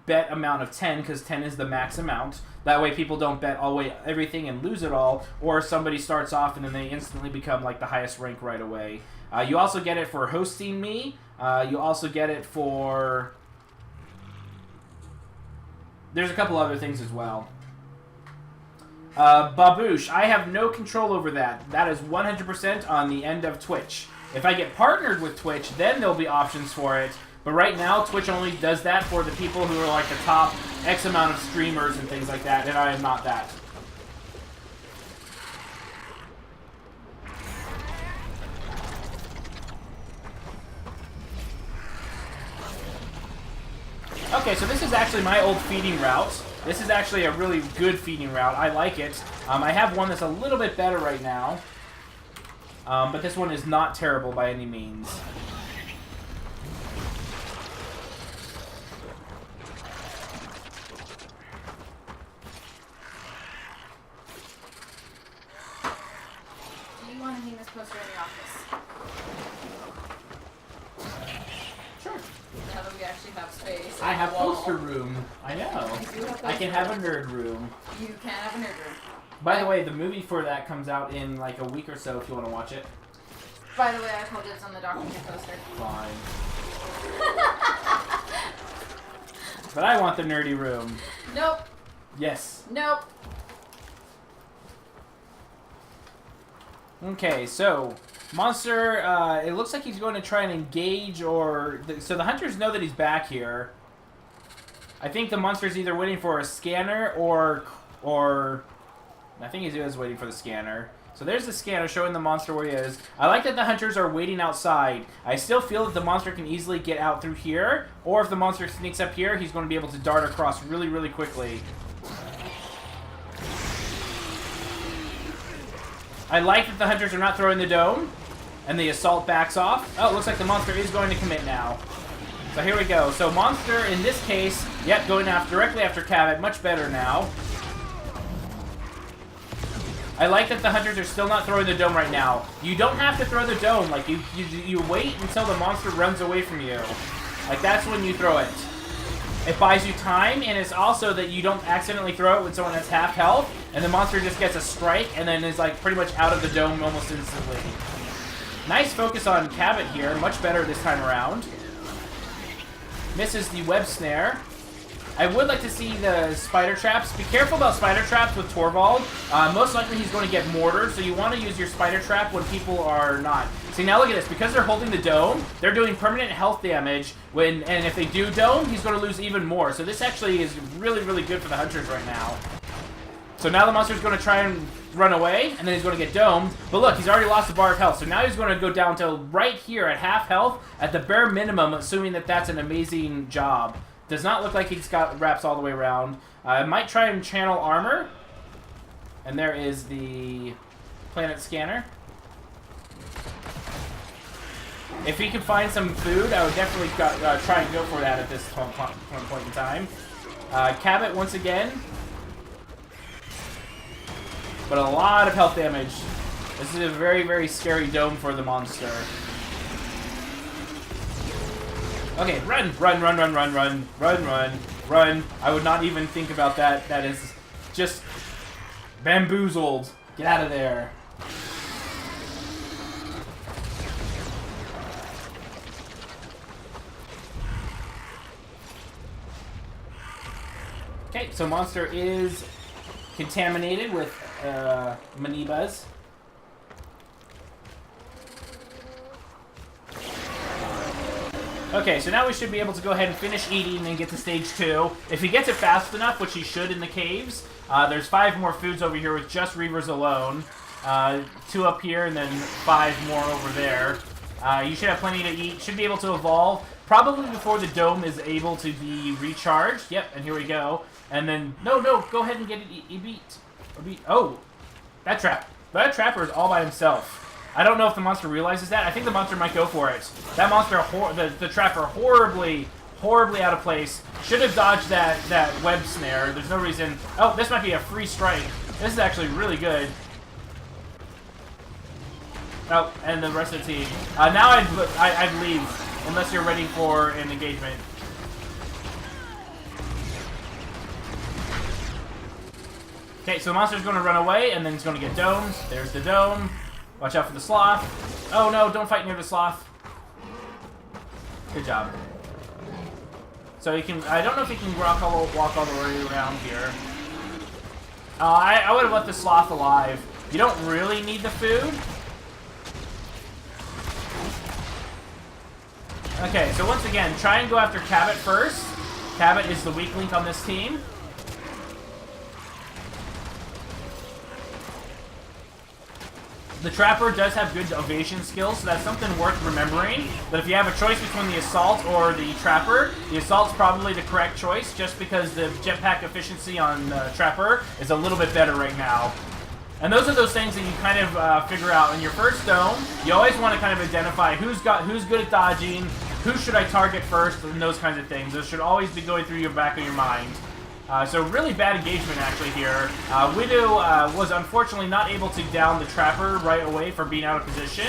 bet amount of 10, because 10 is the max amount. That way people don't bet everything and lose it all, or somebody starts off and then they instantly become like the highest rank right away. You also get it for hosting me. You also get it for... There's a couple other things as well. Baboosh, I have no control over that. That is 100% on the end of Twitch. If I get partnered with Twitch, then there'll be options for it. But right now, Twitch only does that for the people who are like the top X amount of streamers and things like that, and I am not that. Okay, so this is actually my old feeding route. This is actually a really good feeding route. I like it. I have one that's a little bit better right now. But this one is not terrible by any means. Do you want to hang this poster in the office? Sure. Now that we actually have space. I have poster room. I know. I can have a nerd room. You can have a nerd room. By the way, the movie for that comes out in like a week or so if you want to watch it. By the way, I called dibs on the Dr. Who poster. Fine. But I want the nerdy room. Nope. Yes. Nope. Okay, so monster, it looks like he's going to try and engage, or so the hunters know that he's back here. I think the monster's either waiting for a scanner or I think he is waiting for the scanner. So there's the scanner showing the monster where he is. I like that the hunters are waiting outside. I still feel that the monster can easily get out through here, or if the monster sneaks up here, he's going to be able to dart across really, really quickly. I like that the hunters are not throwing the dome, and the assault backs off. Oh, it looks like the monster is going to commit now. So here we go. So monster, in this case, yep, going directly after Cabot. Much better now. I like that the hunters are still not throwing the dome right now. You don't have to throw the dome. Like, you wait until the monster runs away from you. Like, that's when you throw it. It buys you time, and it's also that you don't accidentally throw it when someone has half health, and the monster just gets a strike, and then is, like, pretty much out of the dome almost instantly. Nice focus on Cabot here. Much better this time around. Misses the web snare. I would like to see the spider traps. Be careful about spider traps with Torvald. Most likely he's going to get mortared, so you want to use your spider trap when people are not. See, now look at this. Because they're holding the dome, they're doing permanent health damage, and if they do dome, he's going to lose even more. So this actually is really, really good for the hunters right now. So now the monster's going to try and run away, and then he's going to get domed. But look, he's already lost a bar of health, so now he's going to go down to right here at half health, at the bare minimum, assuming that that's an amazing job. Does not look like he's got wraps all the way around. Might try and channel armor. And there is the planet scanner. If he can find some food, I would definitely try and go for that at this point in time. Cabot once again. But a lot of health damage. This is a very, very scary dome for the monster. Okay, run, run, run, run, run, run, run, run, run. I would not even think about that. That is just bamboozled. Get out of there. Okay, so monster is contaminated with Manibas. Okay, so now we should be able to go ahead and finish eating and get to stage 2. If he gets it fast enough, which he should in the caves, there's 5 more foods over here with just Reavers alone. 2 up here and then 5 more over there. You should have plenty to eat. Should be able to evolve. Probably before the dome is able to be recharged. Yep, and here we go. And then, no, go ahead and get it beat. Oh, that trap. That trapper is all by himself. I don't know if the monster realizes that. I think the monster might go for it. That monster, the trapper, horribly out of place. Should have dodged that web snare. There's no reason. Oh, this might be a free strike. This is actually really good. Oh, and the rest of the team. Now I'd leave, unless you're ready for an engagement. Okay, so the monster's going to run away, and then it's going to get domed. There's the dome. Watch out for the sloth. Oh no, don't fight near the sloth. Good job. So you can, I don't know if you can walk all the way around here. I would have left the sloth alive. You don't really need the food. Okay, so once again, try and go after Cabot first. Cabot is the weak link on this team. The Trapper does have good evasion skills, so that's something worth remembering. But if you have a choice between the Assault or the Trapper, the Assault's probably the correct choice, just because the jetpack efficiency on Trapper is a little bit better right now. And those are those things that you kind of figure out in your first dome. You always want to kind of identify who's good at dodging, who should I target first, and those kinds of things. Those should always be going through your back of your mind. So really bad engagement actually here. Widow was unfortunately not able to down the Trapper right away for being out of position.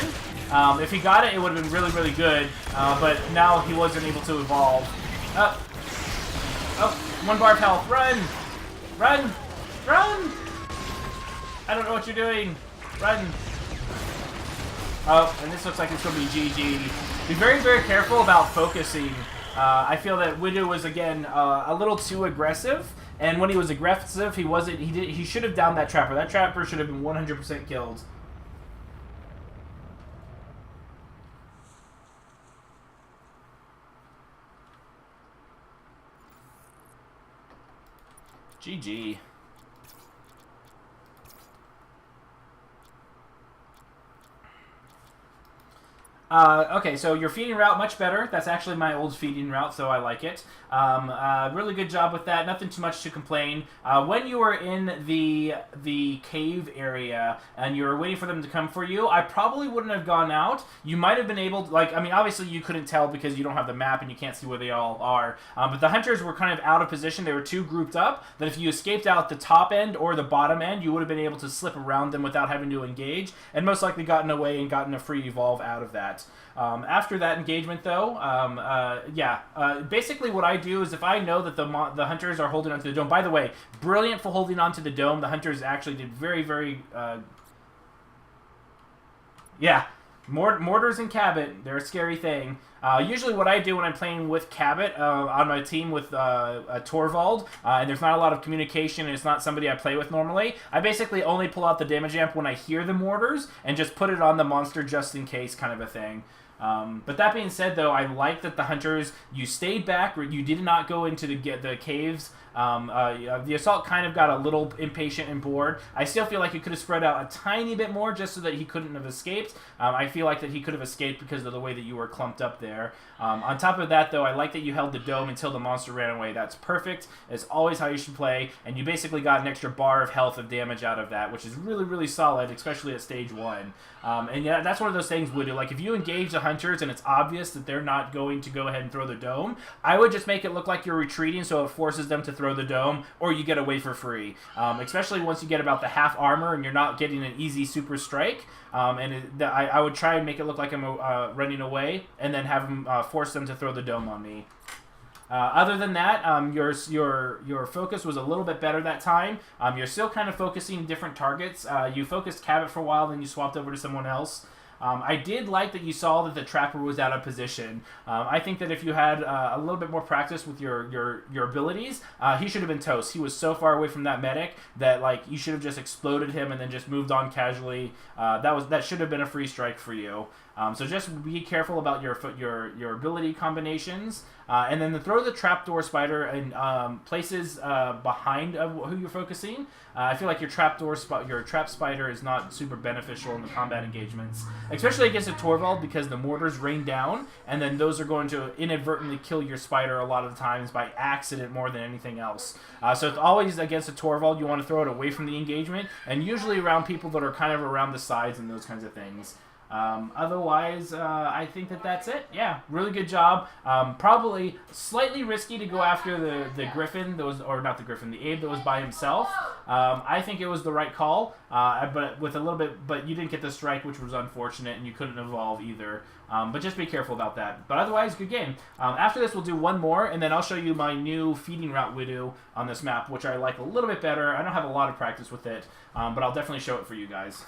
If he got it, it would have been really, really good. But now he wasn't able to evolve. Oh, 1 bar of health. Run! Run! Run! I don't know what you're doing. Run! Oh, and this looks like it's going to be GG. Be very, very careful about focusing. I feel that Widow was, again, a little too aggressive. And when he was aggressive, he should have downed that Trapper. That Trapper should have been 100% killed. GG. Okay, so your feeding route, much better. That's actually my old feeding route, so I like it. Really good job with that. Nothing too much to complain. When you were in the cave area and you were waiting for them to come for you, I probably wouldn't have gone out. You might have been able to, like, I mean, obviously you couldn't tell because you don't have the map and you can't see where they all are. But the hunters were kind of out of position. They were too grouped up that if you escaped out the top end or the bottom end, you would have been able to slip around them without having to engage, and most likely gotten away and gotten a free evolve out of that. After that engagement, though, basically what I do is if I know that the hunters are holding onto the dome. By the way, brilliant for holding onto the dome. The hunters actually did very, very. Mortars and Cabot, they're a scary thing. Usually what I do when I'm playing with Cabot on my team with Torvald, and there's not a lot of communication and it's not somebody I play with normally, I basically only pull out the damage amp when I hear the mortars and just put it on the monster just in case kind of a thing. But that being said, though, I like that the hunters, you stayed back, you did not go into the caves. The Assault kind of got a little impatient and bored. I still feel like he could have spread out a tiny bit more just so that he couldn't have escaped. I feel like that he could have escaped because of the way that you were clumped up there. On top of that, though, I like that you held the dome until the monster ran away. That's perfect. It's always how you should play, and you basically got an extra bar of health of damage out of that, which is really, really solid, especially at stage 1. And yeah, that's one of those things, Woody. Like, if you engage the hunters and it's obvious that they're not going to go ahead and throw the dome, I would just make it look like you're retreating so it forces them to throw the dome, or you get away for free. Especially once you get about the half armor and you're not getting an easy super strike. I would try and make it look like I'm running away, and then have them force them to throw the dome on me. Other than that, your focus was a little bit better that time. You're still kind of focusing different targets. You focused Cabot for a while, then you swapped over to someone else. I did like that you saw that the Trapper was out of position. I think that if you had a little bit more practice with your abilities, he should have been toast. He was so far away from that medic that, like, you should have just exploded him and then just moved on casually. That should have been a free strike for you. So just be careful about your ability combinations. And then throw the trapdoor spider in places behind of who you're focusing. I feel like your trap spider is not super beneficial in the combat engagements, especially against a Torvald, because the mortars rain down, and then those are going to inadvertently kill your spider a lot of the times by accident more than anything else. So it's always against a Torvald, you want to throw it away from the engagement, and usually around people that are kind of around the sides and those kinds of things. Otherwise, I think that's it. Yeah, really good job. Probably slightly risky to go after the Griffin, or not the Griffin, the Abe that was by himself. I think it was the right call, but with a little bit, but you didn't get the strike, which was unfortunate, and you couldn't evolve either. But just be careful about that. But otherwise, good game. After this, we'll do one more, and then I'll show you my new feeding route Widow on this map, which I like a little bit better. I don't have a lot of practice with it, but I'll definitely show it for you guys.